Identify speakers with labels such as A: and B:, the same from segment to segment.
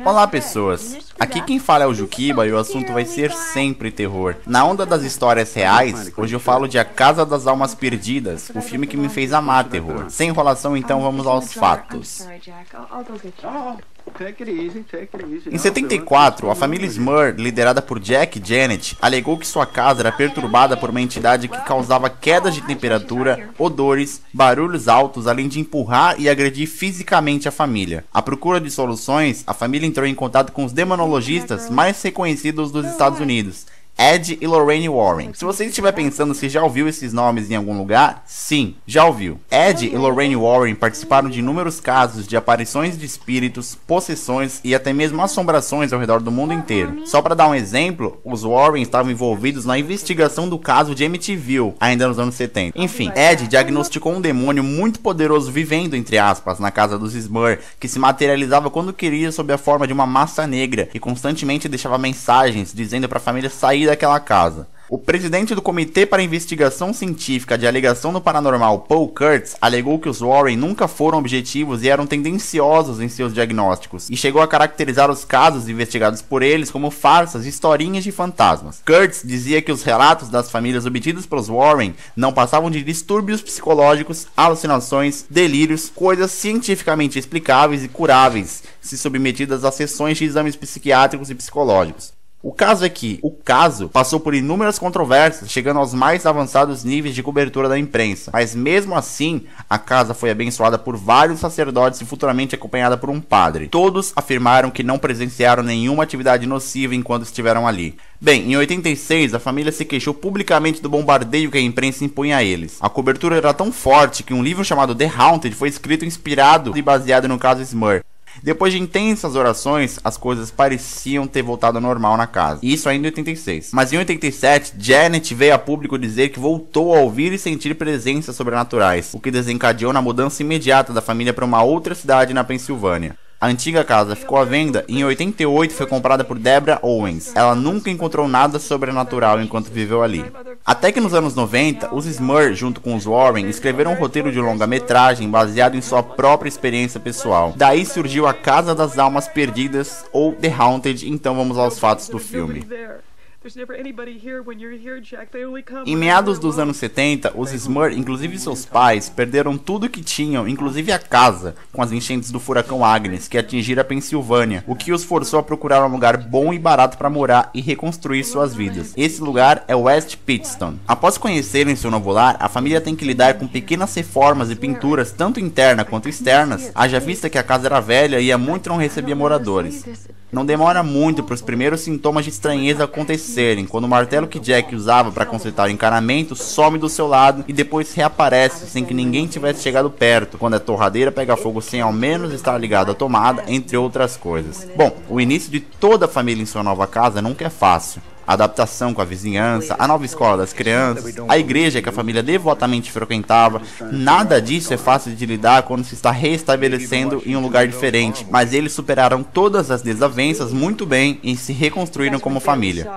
A: Olá pessoas, aqui quem fala é o Juquiba e o assunto vai ser sempre terror. Na onda das histórias reais, hoje eu falo de A Casa das Almas Perdidas, o filme que me fez amar terror. Sem enrolação então, vamos aos fatos. Em 74, a família Smurr, liderada por Jack e Janet, alegou que sua casa era perturbada por uma entidade que causava quedas de temperatura, odores, barulhos altos, além de empurrar e agredir fisicamente a família. À procura de soluções, a família entrou em contato com os demonologistas mais reconhecidos dos Estados Unidos, Ed e Lorraine Warren. Se você estiver pensando se já ouviu esses nomes em algum lugar, sim, já ouviu. Ed e Lorraine Warren participaram de inúmeros casos de aparições de espíritos, possessões e até mesmo assombrações ao redor do mundo inteiro. Só para dar um exemplo, os Warren estavam envolvidos na investigação do caso de Amityville, ainda nos anos 70. Enfim, Ed diagnosticou um demônio muito poderoso vivendo, entre aspas, na casa dos Smurr, que se materializava quando queria sob a forma de uma massa negra e constantemente deixava mensagens dizendo para a família sair daquela casa. O presidente do Comitê para Investigação Científica de Alegação do Paranormal, Paul Kurtz, alegou que os Warren nunca foram objetivos e eram tendenciosos em seus diagnósticos, e chegou a caracterizar os casos investigados por eles como farsas e historinhas de fantasmas. Kurtz dizia que os relatos das famílias obtidos pelos Warren não passavam de distúrbios psicológicos, alucinações, delírios, coisas cientificamente explicáveis e curáveis, se submetidas a sessões de exames psiquiátricos e psicológicos. O caso é que o caso passou por inúmeras controvérsias, chegando aos mais avançados níveis de cobertura da imprensa, mas mesmo assim, a casa foi abençoada por vários sacerdotes e futuramente acompanhada por um padre. Todos afirmaram que não presenciaram nenhuma atividade nociva enquanto estiveram ali. Bem, em 86, a família se queixou publicamente do bombardeio que a imprensa impunha a eles. A cobertura era tão forte que um livro chamado The Haunted foi escrito inspirado e baseado no caso Smurr. Depois de intensas orações, as coisas pareciam ter voltado ao normal na casa. Isso ainda em 86. Mas em 87, Janet veio a público dizer que voltou a ouvir e sentir presenças sobrenaturais, o que desencadeou na mudança imediata da família para uma outra cidade na Pensilvânia. A antiga casa ficou à venda e em 88 foi comprada por Deborah Owens. Ela nunca encontrou nada sobrenatural enquanto viveu ali. Até que nos anos 90, os Smurr, junto com os Warren, escreveram um roteiro de longa-metragem baseado em sua própria experiência pessoal. Daí surgiu A Casa das Almas Perdidas, ou The Haunted. Então vamos aos fatos do filme. Em meados dos anos 70, os Smurr, inclusive seus pais, perderam tudo que tinham, inclusive a casa, com as enchentes do furacão Agnes, que atingiram a Pensilvânia, o que os forçou a procurar um lugar bom e barato para morar e reconstruir suas vidas. Esse lugar é West Pittston. Após conhecerem seu novo lar, a família tem que lidar com pequenas reformas e pinturas, tanto internas quanto externas, haja vista que a casa era velha e há muito não recebia moradores. Não demora muito para os primeiros sintomas de estranheza acontecerem, quando o martelo que Jack usava para consertar o encanamento some do seu lado e depois reaparece sem que ninguém tivesse chegado perto, quando a torradeira pega fogo sem ao menos estar ligado à tomada, entre outras coisas. Bom, o início de toda a família em sua nova casa nunca é fácil. A adaptação com a vizinhança, a nova escola das crianças, a igreja que a família devotamente frequentava, nada disso é fácil de lidar quando se está reestabelecendo em um lugar diferente, mas eles superaram todas as desavenças muito bem e se reconstruíram como família.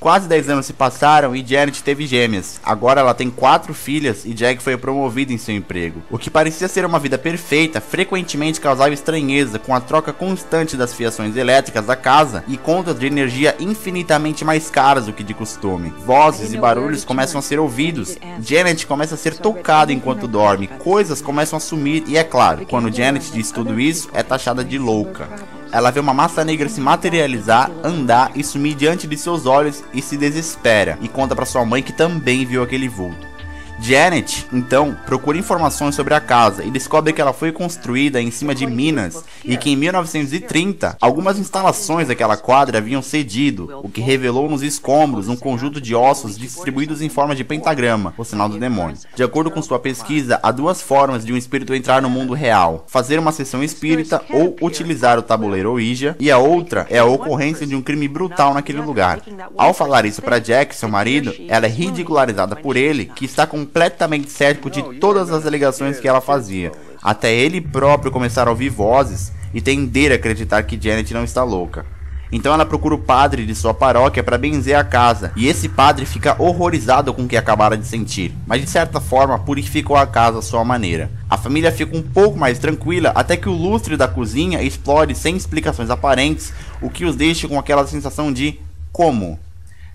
A: Quase 10 anos se passaram e Janet teve gêmeas. Agora ela tem 4 filhas e Jack foi promovido em seu emprego. O que parecia ser uma vida perfeita, frequentemente causava estranheza com a troca constante das fiações elétricas da casa e contas de energia infinitamente mais caras do que de costume. Vozes e barulhos começam a ser ouvidos. Janet começa a ser tocada enquanto dorme. Coisas começam a sumir e, é claro, quando Janet diz tudo isso, é taxada de louca. Ela vê uma massa negra se materializar, andar e sumir diante de seus olhos e se desespera, e conta para sua mãe que também viu aquele vulto. Janet, então, procura informações sobre a casa e descobre que ela foi construída em cima de minas e que em 1930 algumas instalações daquela quadra haviam cedido, o que revelou nos escombros um conjunto de ossos distribuídos em forma de pentagrama, o sinal do demônio. De acordo com sua pesquisa, há 2 formas de um espírito entrar no mundo real: fazer uma sessão espírita ou utilizar o tabuleiro Ouija, e a outra é a ocorrência de um crime brutal naquele lugar. Ao falar isso para Jack, seu marido, ela é ridicularizada por ele, que está completamente cético de todas as alegações que ela fazia, até ele próprio começar a ouvir vozes e tender a acreditar que Janet não está louca. Então ela procura o padre de sua paróquia para benzer a casa, e esse padre fica horrorizado com o que acabara de sentir, mas de certa forma purificou a casa à sua maneira. A família fica um pouco mais tranquila até que o lustre da cozinha explode sem explicações aparentes, o que os deixa com aquela sensação de como?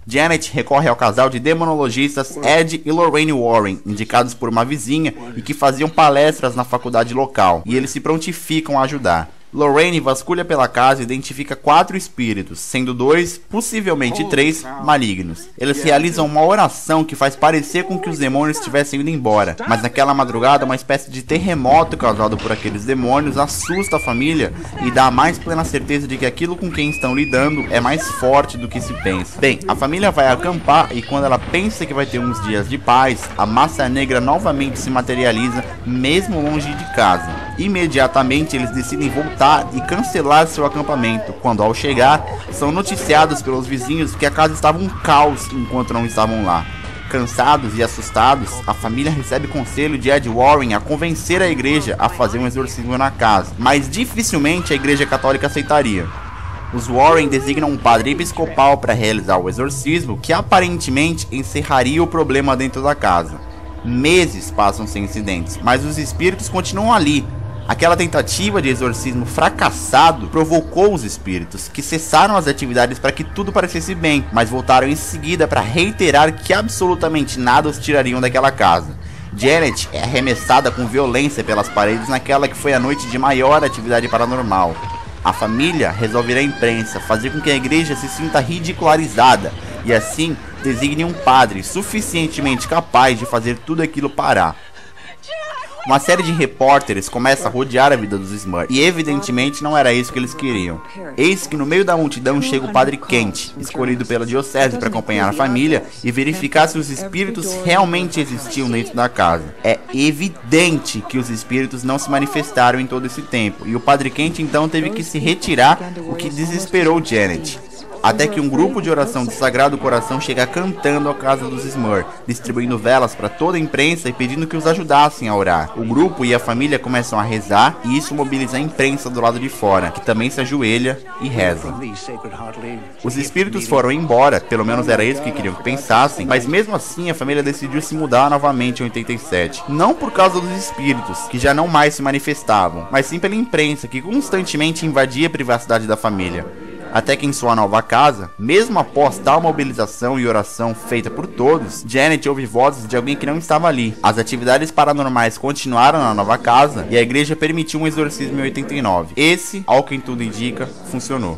A: Janet recorre ao casal de demonologistas Ed e Lorraine Warren, indicados por uma vizinha e que faziam palestras na faculdade local, e eles se prontificam a ajudar. Lorraine vasculha pela casa e identifica 4 espíritos, sendo 2, possivelmente 3, malignos. Eles realizam uma oração que faz parecer com que os demônios estivessem indo embora, mas naquela madrugada uma espécie de terremoto causado por aqueles demônios assusta a família e dá a mais plena certeza de que aquilo com quem estão lidando é mais forte do que se pensa. Bem, a família vai acampar e quando ela pensa que vai ter uns dias de paz, a massa negra novamente se materializa, mesmo longe de casa. Imediatamente eles decidem voltar e cancelar seu acampamento, quando ao chegar, são noticiados pelos vizinhos que a casa estava um caos enquanto não estavam lá. Cansados e assustados, a família recebe conselho de Ed Warren a convencer a igreja a fazer um exorcismo na casa, mas dificilmente a igreja católica aceitaria. Os Warren designam um padre episcopal para realizar o exorcismo, que aparentemente encerraria o problema dentro da casa. Meses passam sem incidentes, mas os espíritos continuam ali. Aquela tentativa de exorcismo fracassado provocou os espíritos, que cessaram as atividades para que tudo parecesse bem, mas voltaram em seguida para reiterar que absolutamente nada os tirariam daquela casa. Janet é arremessada com violência pelas paredes naquela que foi a noite de maior atividade paranormal. A família resolve ir à imprensa, fazer com que a igreja se sinta ridicularizada e assim designe um padre suficientemente capaz de fazer tudo aquilo parar. Uma série de repórteres começa a rodear a vida dos Smurfs, e evidentemente não era isso que eles queriam. Eis que no meio da multidão chega o padre Kent, escolhido pela diocese para acompanhar a família e verificar se os espíritos realmente existiam dentro da casa. É evidente que os espíritos não se manifestaram em todo esse tempo, e o padre Kent então teve que se retirar, o que desesperou Janet. Até que um grupo de oração do Sagrado Coração chega cantando à casa dos Smurfs, distribuindo velas para toda a imprensa e pedindo que os ajudassem a orar. O grupo e a família começam a rezar e isso mobiliza a imprensa do lado de fora, que também se ajoelha e reza. Os espíritos foram embora, pelo menos era isso que queriam que pensassem, mas mesmo assim a família decidiu se mudar novamente em 87. Não por causa dos espíritos, que já não mais se manifestavam, mas sim pela imprensa, que constantemente invadia a privacidade da família. Até que em sua nova casa, mesmo após tal mobilização e oração feita por todos, Janet ouve vozes de alguém que não estava ali. As atividades paranormais continuaram na nova casa e a igreja permitiu um exorcismo em 89. Esse, ao que tudo indica, funcionou.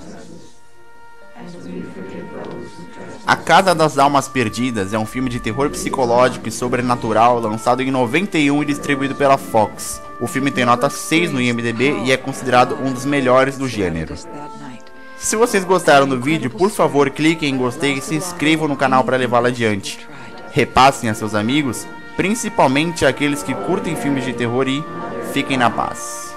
A: A Casa das Almas Perdidas é um filme de terror psicológico e sobrenatural lançado em 91 e distribuído pela Fox. O filme tem nota 6 no IMDb e é considerado um dos melhores do gênero. Se vocês gostaram do vídeo, por favor cliquem em gostei e se inscrevam no canal para levá-lo adiante. Repassem a seus amigos, principalmente aqueles que curtem filmes de terror e fiquem na paz.